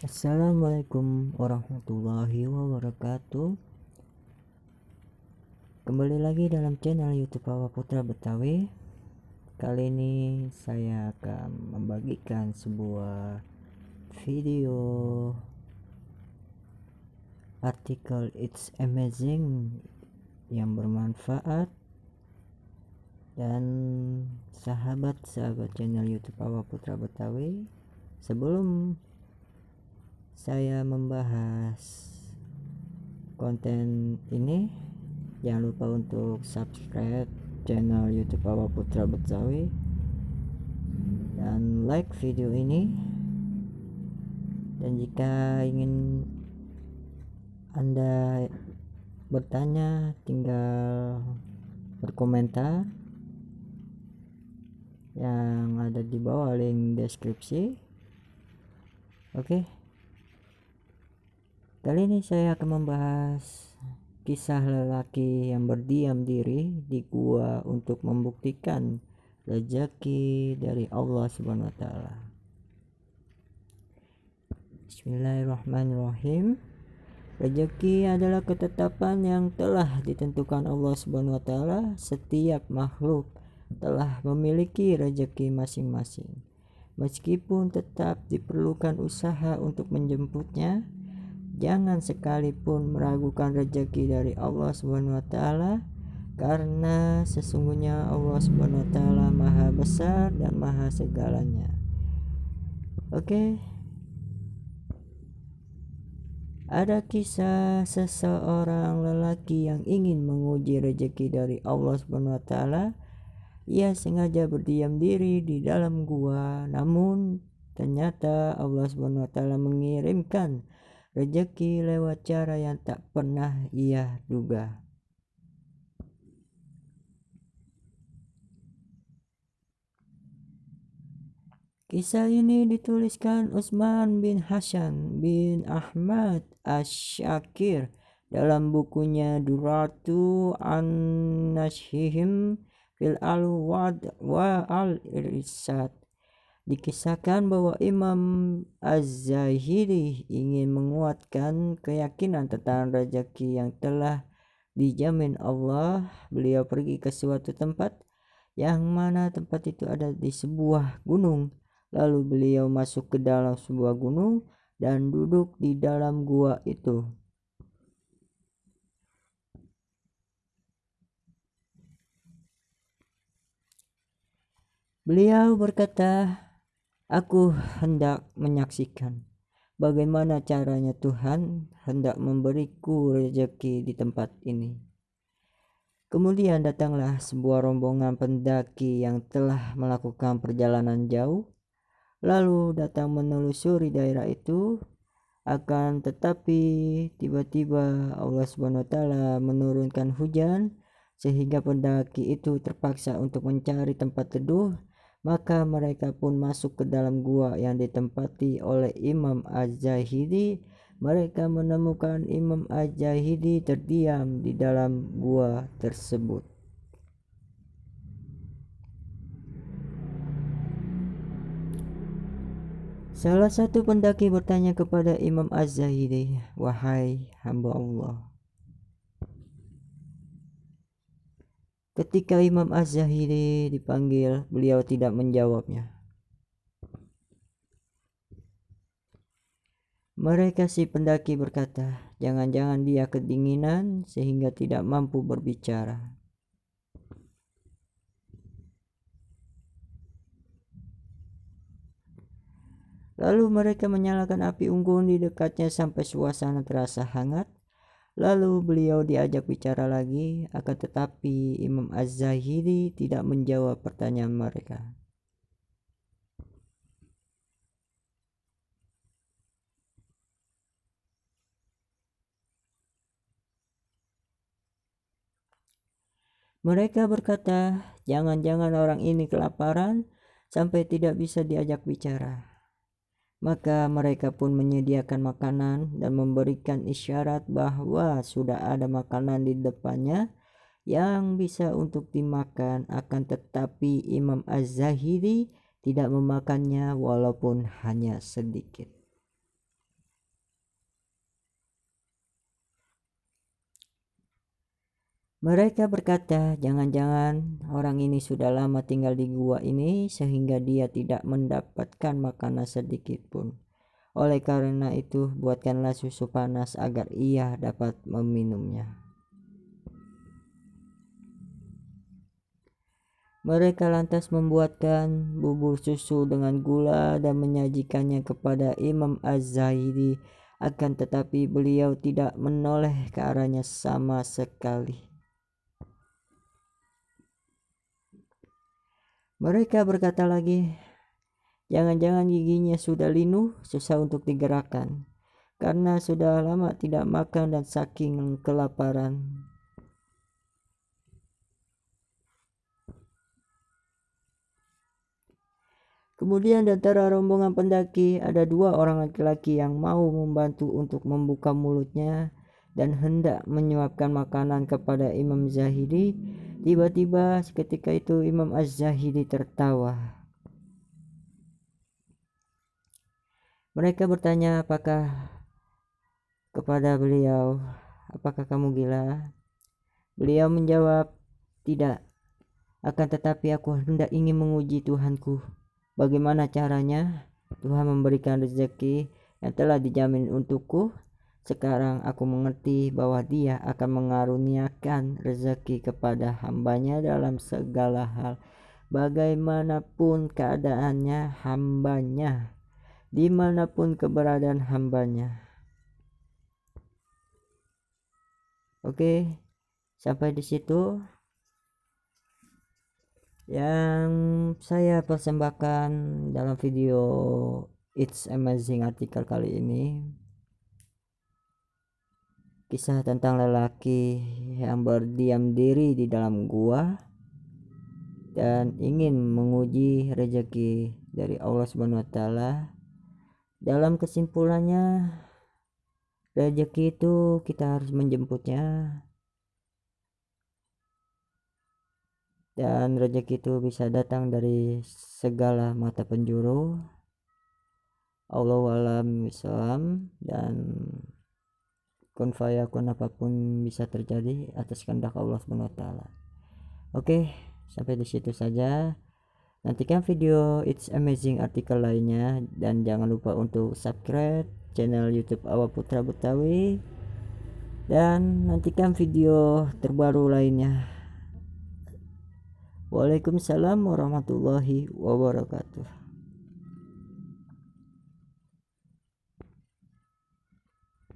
Assalamualaikum warahmatullahi wabarakatuh. Kembali lagi dalam channel YouTube Awak Putra Betawi. Kali ini saya akan membagikan sebuah video artikel It's Amazing yang bermanfaat, dan sahabat-sahabat channel YouTube Awak Putra Betawi, sebelum saya membahas konten ini, jangan lupa untuk subscribe channel YouTube Awak Putra Betawi dan like video ini. Dan jika ingin Anda bertanya, tinggal berkomentar yang ada di bawah link deskripsi. Oke. Kali ini saya akan membahas kisah lelaki yang berdiam diri di gua untuk membuktikan rezeki dari Allah Subhanahu wa taala. Bismillahirrahmanirrahim. Rezeki adalah ketetapan yang telah ditentukan Allah Subhanahu wa taala. Setiap makhluk telah memiliki rezeki masing-masing. Meskipun tetap diperlukan usaha untuk menjemputnya, jangan sekalipun meragukan rezeki dari Allah Subhanahu wa taala, karena sesungguhnya Allah Subhanahu wa taala Maha Besar dan Maha segalanya. Oke. Ada kisah seseorang lelaki yang ingin menguji rezeki dari Allah Subhanahu wa taala. Ia sengaja berdiam diri di dalam gua, namun ternyata Allah Subhanahu wa taala mengirimkan rezeki lewat cara yang tak pernah ia duga. Kisah ini dituliskan Utsman bin Hasan bin Ahmad Asy-Syakir dalam bukunya Duratu an-Nashihim fil al-Wad wa al-Irsad. Dikisahkan bahwa Imam Az-Zahiri ingin menguatkan keyakinan tentang rezeki yang telah dijamin Allah. Beliau pergi ke suatu tempat yang mana tempat itu ada di sebuah gunung. Lalu beliau masuk ke dalam sebuah gunung dan duduk di dalam gua itu. Beliau berkata, "Aku hendak menyaksikan bagaimana caranya Tuhan hendak memberiku rezeki di tempat ini." Kemudian datanglah sebuah rombongan pendaki yang telah melakukan perjalanan jauh, lalu datang menelusuri daerah itu. Akan tetapi tiba-tiba Allah Subhanahu wa taala menurunkan hujan sehingga pendaki itu terpaksa untuk mencari tempat teduh. Maka mereka pun masuk ke dalam gua yang ditempati oleh Imam Az-Zahidi. Mereka menemukan Imam Az-Zahidi terdiam di dalam gua tersebut. Salah satu pendaki bertanya kepada Imam Az-Zahidi, "Wahai hamba Allah." Ketika Imam Az-Zahidi dipanggil, beliau tidak menjawabnya. Mereka si pendaki berkata, "Jangan-jangan dia kedinginan sehingga tidak mampu berbicara." Lalu mereka menyalakan api unggun di dekatnya sampai suasana terasa hangat. Lalu beliau diajak bicara lagi, akan tetapi Imam Az-Zahidi tidak menjawab pertanyaan mereka. Mereka berkata, "Jangan-jangan orang ini kelaparan sampai tidak bisa diajak bicara." Maka mereka pun menyediakan makanan dan memberikan isyarat bahwa sudah ada makanan di depannya yang bisa untuk dimakan, akan tetapi Imam Az-Zahiri tidak memakannya walaupun hanya sedikit. Mereka berkata, jangan-jangan orang ini sudah lama tinggal di gua ini sehingga dia tidak mendapatkan makanan sedikit pun. Oleh karena itu, buatkanlah susu panas agar ia dapat meminumnya. Mereka lantas membuatkan bubur susu dengan gula dan menyajikannya kepada Imam Az-Zahiri, akan tetapi beliau tidak menoleh ke arahnya sama sekali. Mereka berkata lagi, jangan-jangan giginya sudah linu, susah untuk digerakkan, karena sudah lama tidak makan dan saking kelaparan. Kemudian di antara rombongan pendaki ada 2 orang laki-laki yang mau membantu untuk membuka mulutnya dan hendak menyuapkan makanan kepada Imam Zahidi. Tiba-tiba seketika itu Imam Az-Zahidi tertawa. Mereka bertanya kepada beliau, apakah kamu gila? Beliau menjawab, tidak, akan tetapi aku hendak ingin menguji Tuhanku. Bagaimana caranya? Tuhan memberikan rezeki yang telah dijamin untukku. Sekarang aku mengerti bahwa Dia akan mengaruniakan rezeki kepada hambanya dalam segala hal, bagaimanapun keadaannya hambanya, dimanapun keberadaan hambanya. Oke, sampai di situ yang saya persembahkan dalam video It's Amazing artikel kali ini. Kisah tentang lelaki yang berdiam diri di dalam gua dan ingin menguji rezeki dari Allah Subhanahu wa taala. Dalam kesimpulannya, rezeki itu kita harus menjemputnya, dan rezeki itu bisa datang dari segala mata penjuru. Allahu a'lam bishawab, dan kun fayakun, apapun bisa terjadi atas kehendak Allah Subhanahu wa taala. Oke, sampai di situ saja. Nantikan video It's Amazing artikel lainnya dan jangan lupa untuk subscribe channel YouTube Awa Putra Betawi dan nantikan video terbaru lainnya. Waalaikumsalam warahmatullahi wabarakatuh.